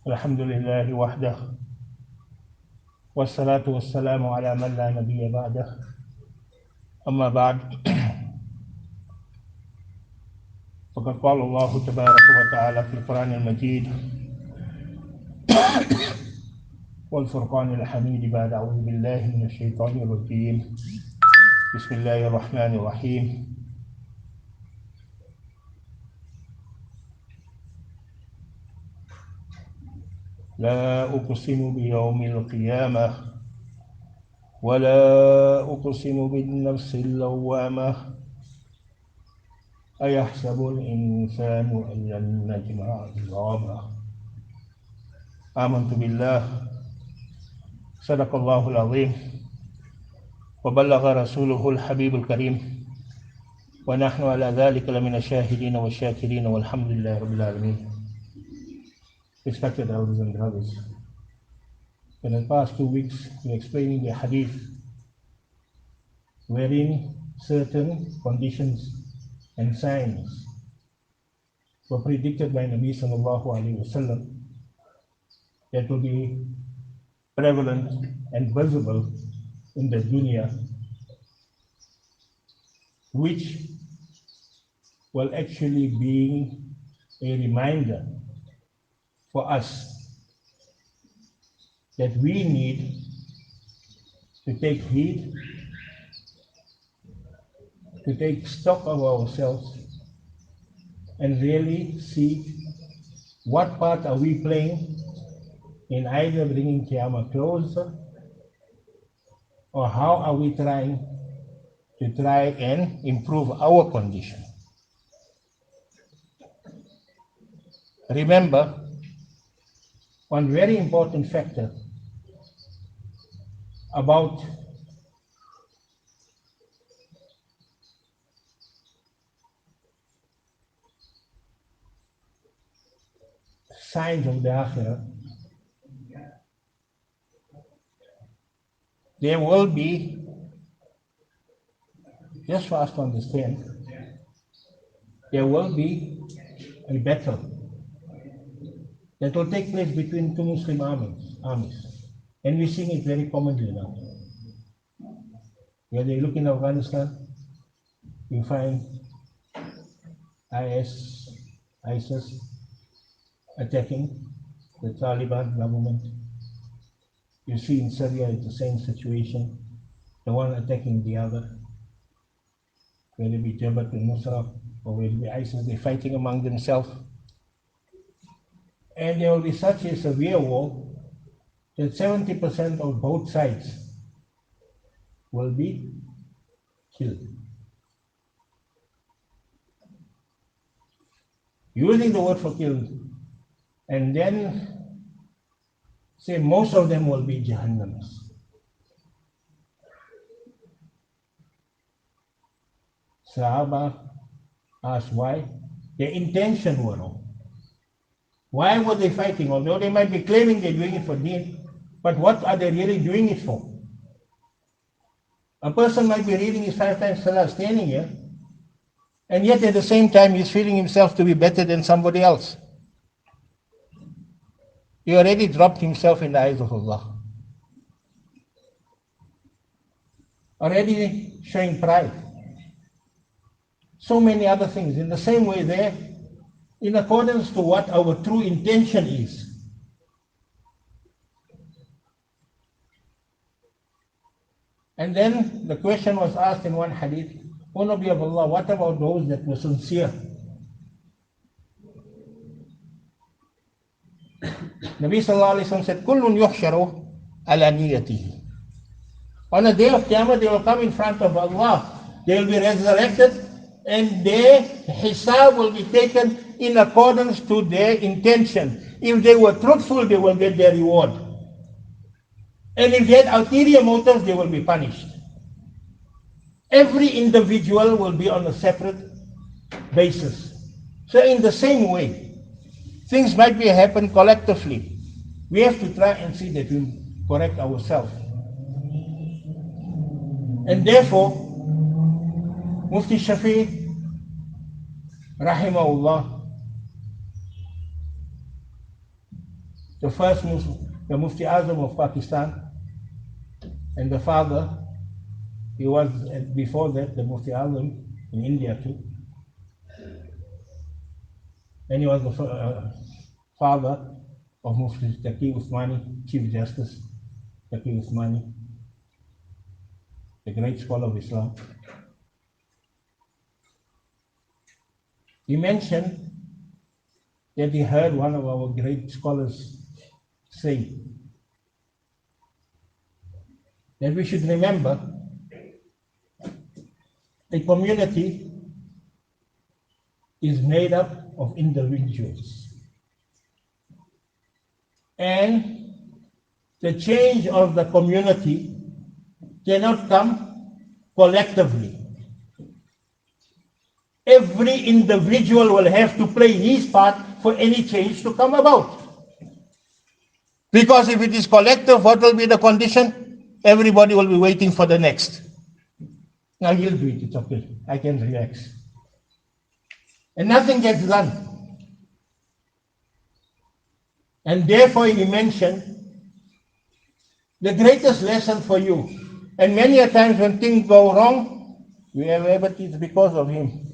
الحمد لله وحده والصلاة والسلام على من لا نبي بعده أما بعد فقد قال الله تبارك وتعالى في القرآن المجيد والفرقان الحميد بعد أعوذ بالله من الشيطان الرجيم بسم الله الرحمن الرحيم لا أقسم بيوم القيامة ولا أقسم بالنفس اللوامة أيحسب الإنسان أن لن نجمع عظامه آمنت بالله صدق الله العظيم وبلغ رسوله الحبيب الكريم ونحن على ذلك لمن الشاهدين والشاكرين والحمد لله رب العالمين. Respected elders and brothers, in the past 2 weeks we explained the hadith wherein certain conditions and signs were predicted by Nabi sallallahu alaihi wasallam that will be prevalent and visible in the dunya, which will actually be a reminder for us that we need to take heed, to take stock of ourselves and really see what part are we playing in either bringing Qiyamah closer, or how are we trying and improve our condition. Remember, one very important factor about signs of the Akhirah, there will be, just for us to understand, there will be a battle that will take place between two Muslim armies. And we're seeing it very commonly now. Whether you look in Afghanistan, you find ISIS attacking the Taliban government. You see in Syria it's the same situation, the one attacking the other. Whether it be Jabhat al-Nusra or whether it be ISIS, they're fighting among themselves. And there will be such a severe war that 70% of both sides will be killed. Using the word for killed, and then say most of them will be Jahannams. Sahaba asked why. Their intention were wrong. Why were they fighting? Although they might be claiming they're doing it for deen, but what are they really doing it for? A person might be reading his 5 times salah standing here, and yet at the same time he's feeling himself to be better than somebody else. He already dropped himself in the eyes of Allah. Already showing pride. So many other things. In the same way there, in accordance to what our true intention is. And then the question was asked in one hadith, O Nabi of Allah, what about those that were sincere? Nabi sallallahu alayhi wa sallam said, Kullun yuhsharu ala niyatihi. On the day of Qiyamah, they will come in front of Allah. They will be resurrected and their hisab will be taken in accordance to their intention. If they were truthful, they will get their reward. And if they had ulterior motives, they will be punished. Every individual will be on a separate basis. So in the same way, things might be happen collectively. We have to try and see that we correct ourselves. And therefore, Mufti Shafi, Rahimahullah, the first Muslim, the Mufti Azam of Pakistan, and the father, he was before that the Mufti Azam in India too. And he was the father of Mufti Taqi Usmani, Chief Justice Taqi Usmani, the great scholar of Islam. He mentioned that he heard one of our great scholars say that we should remember a community is made up of individuals. And the change of the community cannot come collectively. Every individual will have to play his part for any change to come about. Because if it is collective, what will be the condition? Everybody will be waiting for the next. Now he'll do it, it's okay, I can relax. And nothing gets done. And therefore he mentioned the greatest lesson for you. And many a times when things go wrong, we have it's because of him.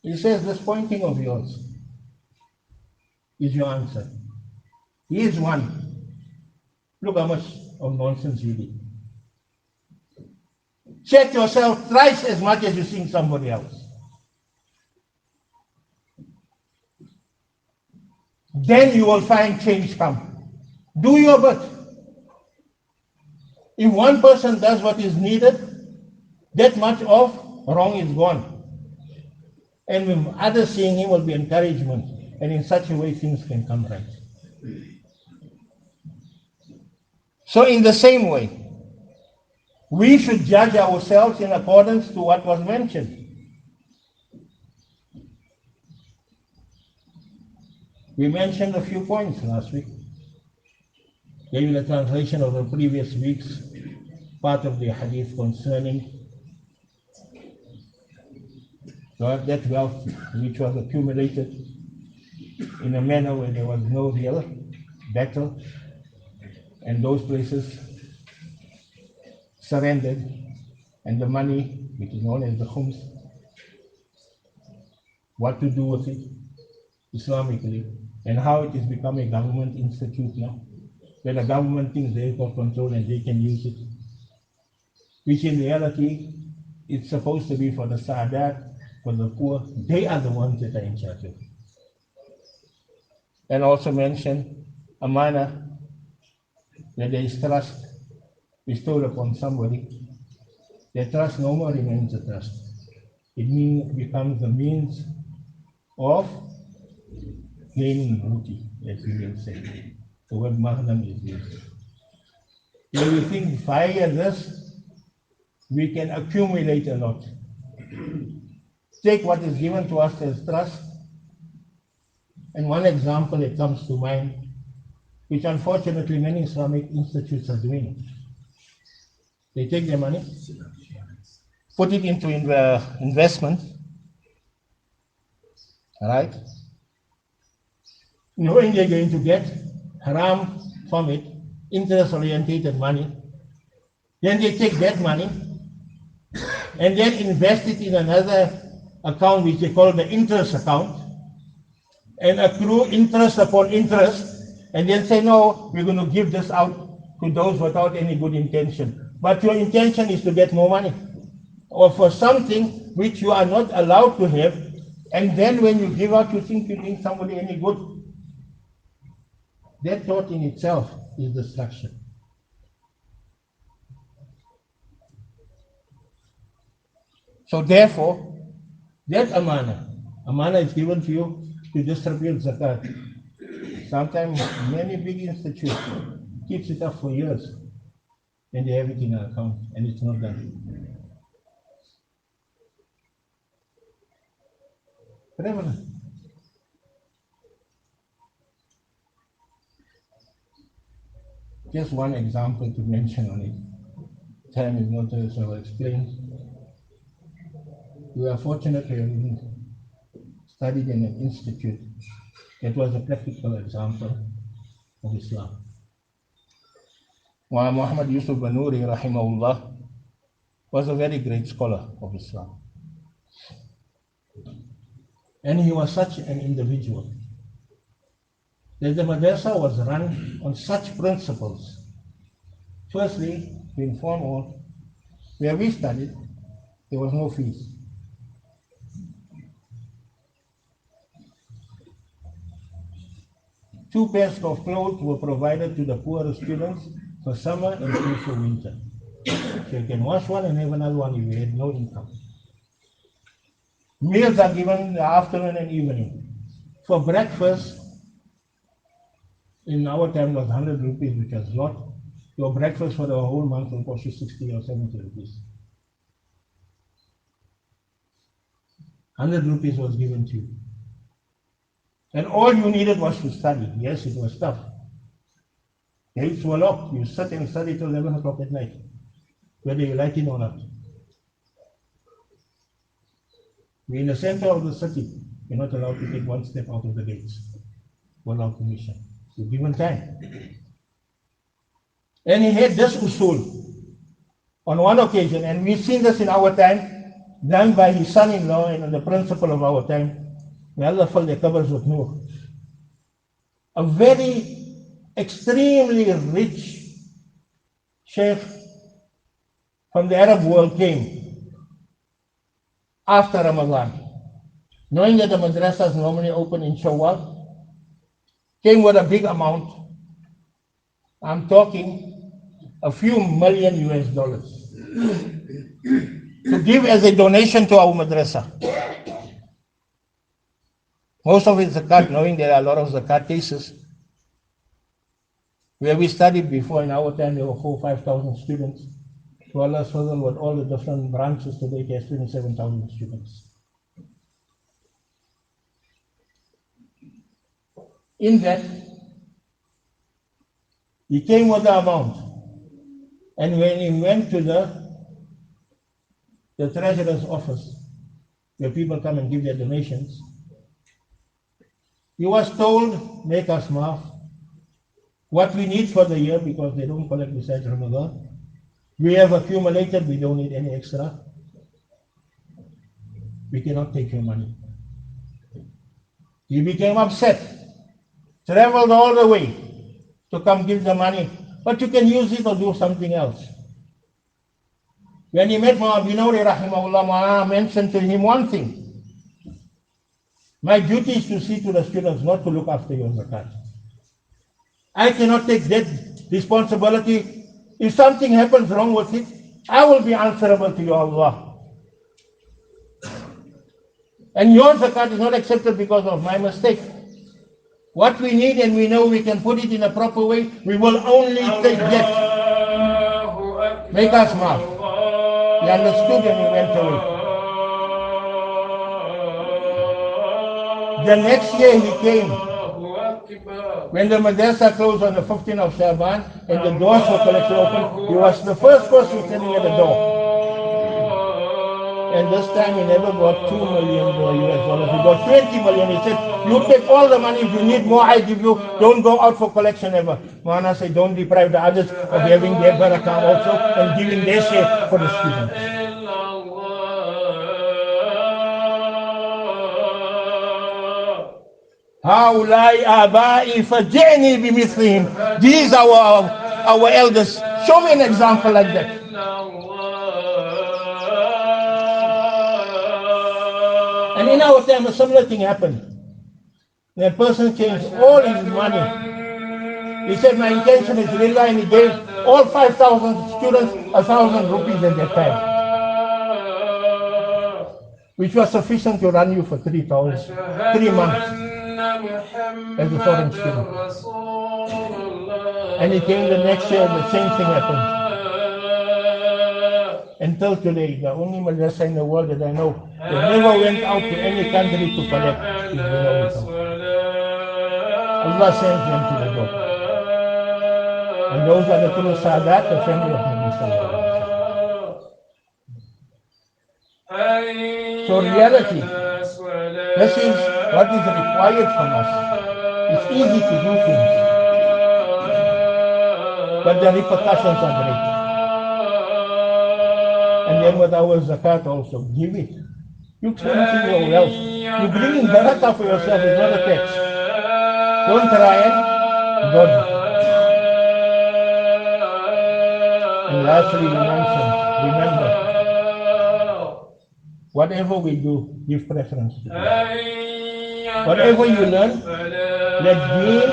He says, this pointing of yours is your answer. He is one. Look how much of nonsense you did. Check yourself thrice as much as you sing somebody else. Then you will find change come. Do your bit. If one person does what is needed, that much of wrong is gone. And with others seeing him will be encouragement. And in such a way things can come right. So in the same way, we should judge ourselves in accordance to what was mentioned. We mentioned a few points last week. Gave you the translation of the previous week's part of the hadith concerning that wealth which was accumulated in a manner where there was no real battle, and those places surrendered, and the money, which is known as the khums, what to do with it Islamically, and how it has become a government institute now, where the government thinks they've got control and they can use it, which in reality it's supposed to be for the Saadat, for the poor. They are the ones that are in charge of it. And also mention amana, that there is trust bestowed upon somebody. Their trust no more remains a trust. It becomes the means of gaining booty, as we will say. The word maghnam is used. When we think via this, we can accumulate a lot. Take what is given to us as trust. And one example that comes to mind, which unfortunately many Islamic institutes are doing. They take their money, put it into investment, right? Knowing they're going to get haram from it, interest-orientated money. Then they take that money and then invest it in another account which they call the interest account, and accrue interest upon interest, and then say, no, we're going to give this out to those without any good intention. But your intention is to get more money, or for something which you are not allowed to have, and then when you give out, you think you're doing somebody any good. That thought in itself is destruction. So therefore, that amana is given to you to distribute zakat. Sometimes many big institutes keeps it up for years, and they have it in an account, and it's not done. Whatever. Just one example to mention on it. Time is not there, so I'll explain. We are fortunate to have studied in an institute It was a practical example of Islam. Muhammad Yusuf Banuri, rahimahullah, was a very great scholar of Islam. And he was such an individual that the madrasa was run on such principles. Firstly, to inform all, where we studied, there was no fees. Two pairs of clothes were provided to the poorer students for summer and two for winter. So you can wash one and have another one if you had no income. Meals are given in the afternoon and evening. For breakfast, in our time was 100 rupees, which was a lot. Your breakfast for the whole month will cost you 60 or 70 rupees. 100 rupees was given to you. And all you needed was to study. Yes, it was tough. Gates were locked. You sit and study till 11 o'clock at night, whether you like it or not. We're in the center of the city. You're not allowed to take one step out of the gates without permission. You're given time. And he had this usul on one occasion, and we've seen this in our time, done by his son-in-law and the principal of our time. May Allah fill their covers with nur. A very extremely rich sheikh from the Arab world came after Ramadan, knowing that the madrasas normally open in Shawwal, came with a big amount. I'm talking a few million US dollars to give as a donation to our madrasa. Most of it is zakat, knowing there are a lot of zakat cases. Where we studied before, in our time, there were 4,000 or 5,000 students. To Allah's fazl, with all the different branches today, there's 27,000 students. In that, he came with the amount. And when he went to the treasurer's office, where people come and give their donations, he was told, make us maaf, what we need for the year, because they don't collect besides Ramadan, we have accumulated, we don't need any extra. We cannot take your money. He became upset, traveled all the way to come give the money, but you can use it or do something else. When he met Muhammad bin Nuri, rahimahullah, Muhammad mentioned to him one thing. My duty is to see to the students, not to look after your zakat. I cannot take that responsibility. If something happens wrong with it, I will be answerable to you, Allah. And your zakat is not accepted because of my mistake. What we need, and we know we can put it in a proper way, we will only take that. Make us maaf. He understood and he went away. The next year he came, when the madrasa closed on the 15th of Shaban and the doors were collected open, he was the first person standing at the door. And this time he never got $2 million US dollars, he got 20 million. He said, you take all the money, if you need more, I give you, don't go out for collection ever. Maulana said, don't deprive the others of having their barakah also and giving their share for the students. هؤلاء آبائي فجعني بمثلهم. These are our elders. Show me an example like that. And in our time, a similar thing happened. That person changed all his money. He said, my intention is lillah, and he gave all 5,000 students 1,000 rupees at that time, which was sufficient to run you for 3 months. As a foreign student. And he came the next year, the same thing happened. Until today, the only madrasa in the world that I know that never went out to any country to collect is Allah sends them to the door. And those are the true Sadat, the family of Nabi Sallallahu Alaihi Wasallam. So reality, this is what is required from us. It's easy to do things, but the repercussions are great. And then with our zakat also, give it. You cleansing your wealth. You bringing barakah for yourself, it's not a tax. Don't try it, God. And lastly, we mentioned, remember, whatever we do, give preference to God. Whatever you learn, let deen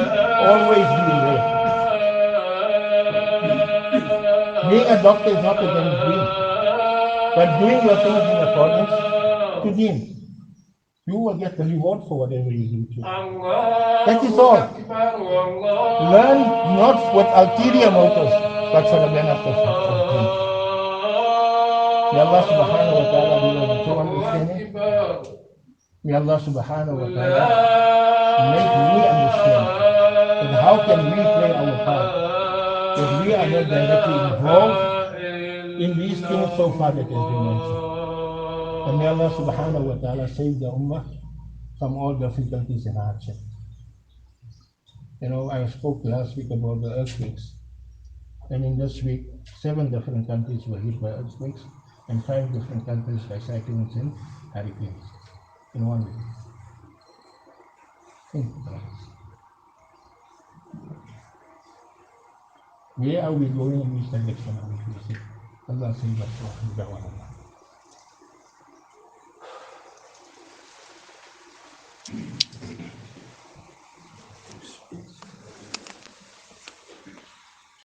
always be in there. Being a doctor is not against deen, but doing your things in accordance to deen. You will get the reward for whatever you do too. That is all. Learn not with ulterior motives, but for the benefit of him. May Allah subhanahu wa ta'ala give us a true understanding. May Allah subhanahu wa ta'ala make me understand that how can we play our part, that we are not directly involved in these things so far that has been mentioned. And may Allah subhanahu wa ta'ala save the ummah from all difficulties and hardship. You know, I spoke last week about the earthquakes. And in this week, 7 different countries were hit by earthquakes and 5 different countries by cyclones and hurricanes in 1 week. Think about it. Where are we going in this direction? Allah save us from